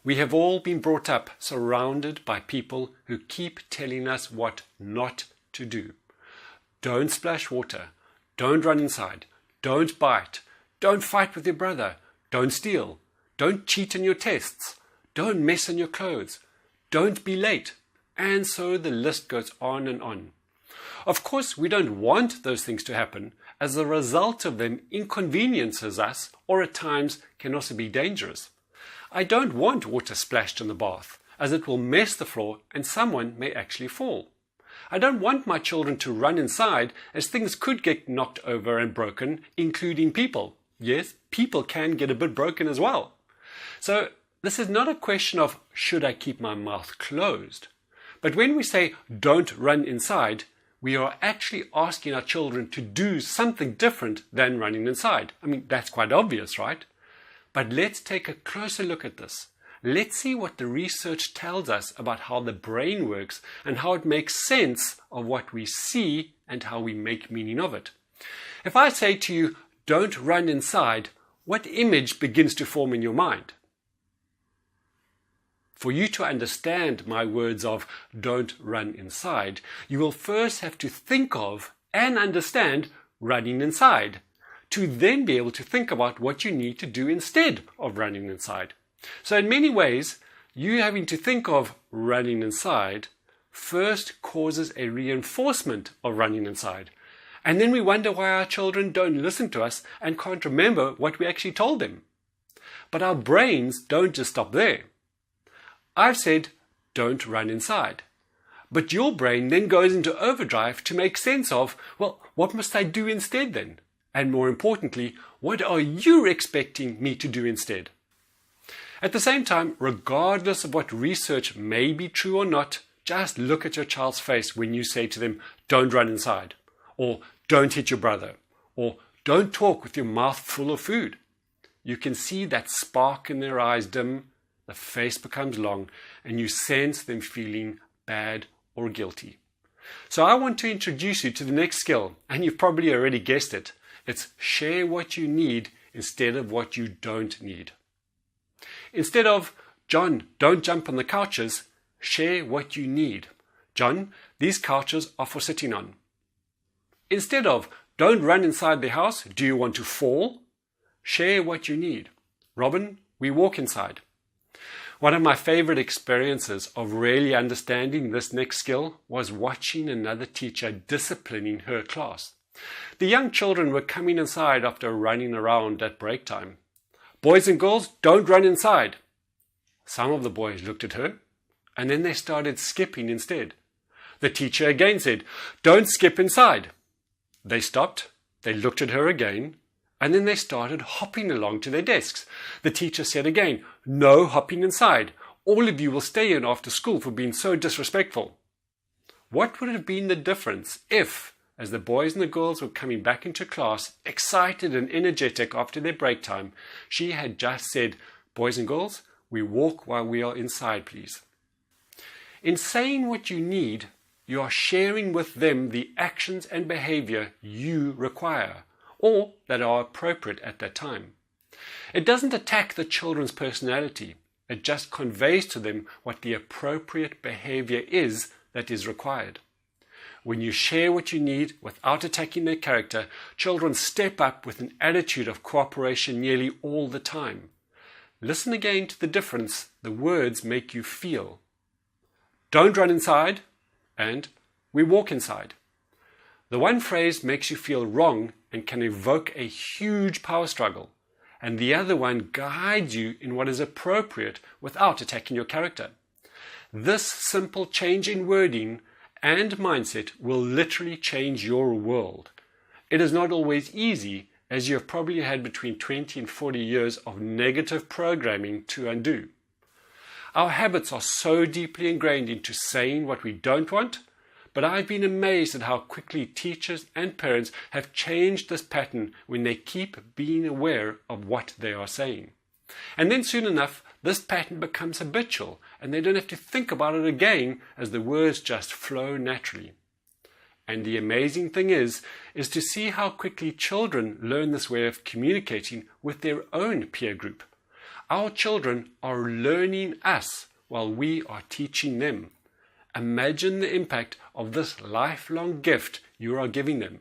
We have all been brought up surrounded by people who keep telling us what not to do. Don't splash water. Don't run inside. Don't bite. Don't fight with your brother. Don't steal. Don't cheat on your tests. Don't mess on your clothes. Don't be late. And so the list goes on and on. Of course, we don't want those things to happen, as the result of them inconveniences us or at times can also be dangerous. I don't want water splashed in the bath, as it will mess the floor and someone may actually fall. I don't want my children to run inside, as things could get knocked over and broken, including people. Yes, people can get a bit broken as well. So this is not a question of should I keep my mouth closed. But when we say don't run inside, we are actually asking our children to do something different than running inside. I mean, that's quite obvious, right? But let's take a closer look at this. Let's see what the research tells us about how the brain works and how it makes sense of what we see and how we make meaning of it. If I say to you, don't run inside, what image begins to form in your mind? For you to understand my words of don't run inside, you will first have to think of and understand running inside, to then be able to think about what you need to do instead of running inside. So in many ways, you having to think of running inside first causes a reinforcement of running inside. And then we wonder why our children don't listen to us and can't remember what we actually told them. But our brains don't just stop there. I've said, don't run inside. But your brain then goes into overdrive to make sense of, well, what must I do instead then? And more importantly, what are you expecting me to do instead? At the same time, regardless of what research may be true or not, just look at your child's face when you say to them, don't run inside, or don't hit your brother, or don't talk with your mouth full of food. You can see that spark in their eyes dim, the face becomes long, and you sense them feeling bad or guilty. So I want to introduce you to the next skill, and you've probably already guessed it. It's share what you need instead of what you don't need. Instead of, John, don't jump on the couches, share what you need. John, these couches are for sitting on. Instead of, don't run inside the house, do you want to fall? Share what you need. Robin, we walk inside. One of my favorite experiences of really understanding this next skill was watching another teacher disciplining her class. The young children were coming inside after running around at break time. Boys and girls, don't run inside. Some of the boys looked at her, and then they started skipping instead. The teacher again said, don't skip inside. They stopped, they looked at her again, and then they started hopping along to their desks. The teacher said again, no hopping inside. All of you will stay in after school for being so disrespectful. What would have been the difference if, as the boys and the girls were coming back into class, excited and energetic after their break time, she had just said, boys and girls, we walk while we are inside, please. In saying what you need, you are sharing with them the actions and behavior you require, or that are appropriate at that time. It doesn't attack the children's personality. It just conveys to them what the appropriate behavior is that is required. When you share what you need without attacking their character, children step up with an attitude of cooperation nearly all the time. Listen again to the difference the words make you feel. Don't run inside, and we walk inside. The one phrase makes you feel wrong and can evoke a huge power struggle, and the other one guides you in what is appropriate without attacking your character. This simple change in wording and mindset will literally change your world. It is not always easy, as you have probably had between 20 and 40 years of negative programming to undo. Our habits are so deeply ingrained into saying what we don't want, but I've been amazed at how quickly teachers and parents have changed this pattern when they keep being aware of what they are saying. And then soon enough, this pattern becomes habitual, and they don't have to think about it again as the words just flow naturally. And the amazing thing is to see how quickly children learn this way of communicating with their own peer group. Our children are learning us while we are teaching them. Imagine the impact of this lifelong gift you are giving them.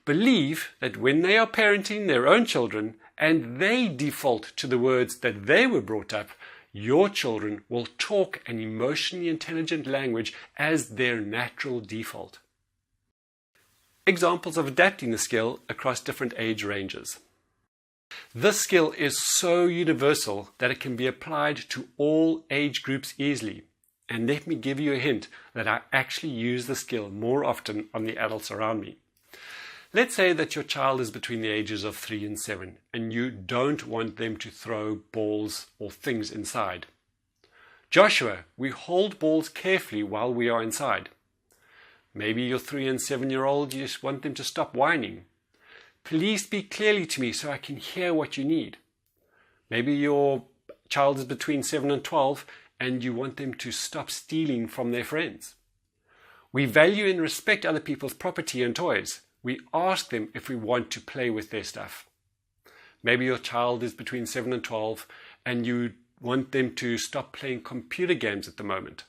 Believe that when they are parenting their own children and they default to the words that they were brought up, your children will talk an emotionally intelligent language as their natural default. Examples of adapting the skill across different age ranges. This skill is so universal that it can be applied to all age groups easily. And let me give you a hint that I actually use the skill more often on the adults around me. Let's say that your child is between the ages of 3 and 7 and you don't want them to throw balls or things inside. Joshua, we hold balls carefully while we are inside. Maybe your 3 and 7-year-old, you just want them to stop whining. Please speak clearly to me so I can hear what you need. Maybe your child is between 7 and 12 and you want them to stop stealing from their friends. We value and respect other people's property and toys. We ask them if we want to play with their stuff. Maybe your child is between 7 and 12 and you want them to stop playing computer games at the moment.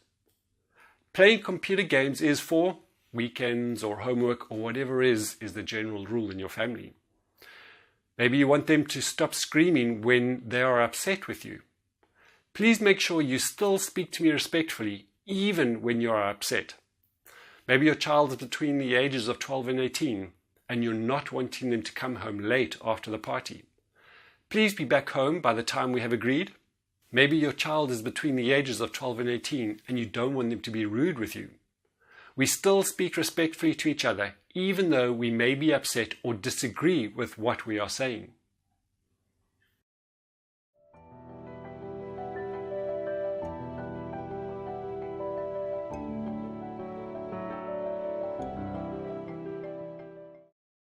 Playing computer games is for weekends or homework or whatever is the general rule in your family. Maybe you want them to stop screaming when they are upset with you. Please make sure you still speak to me respectfully even when you are upset. Maybe your child is between the ages of 12 and 18 and you're not wanting them to come home late after the party. Please be back home by the time we have agreed. Maybe your child is between the ages of 12 and 18 and you don't want them to be rude with you. We still speak respectfully to each other even though we may be upset or disagree with what we are saying.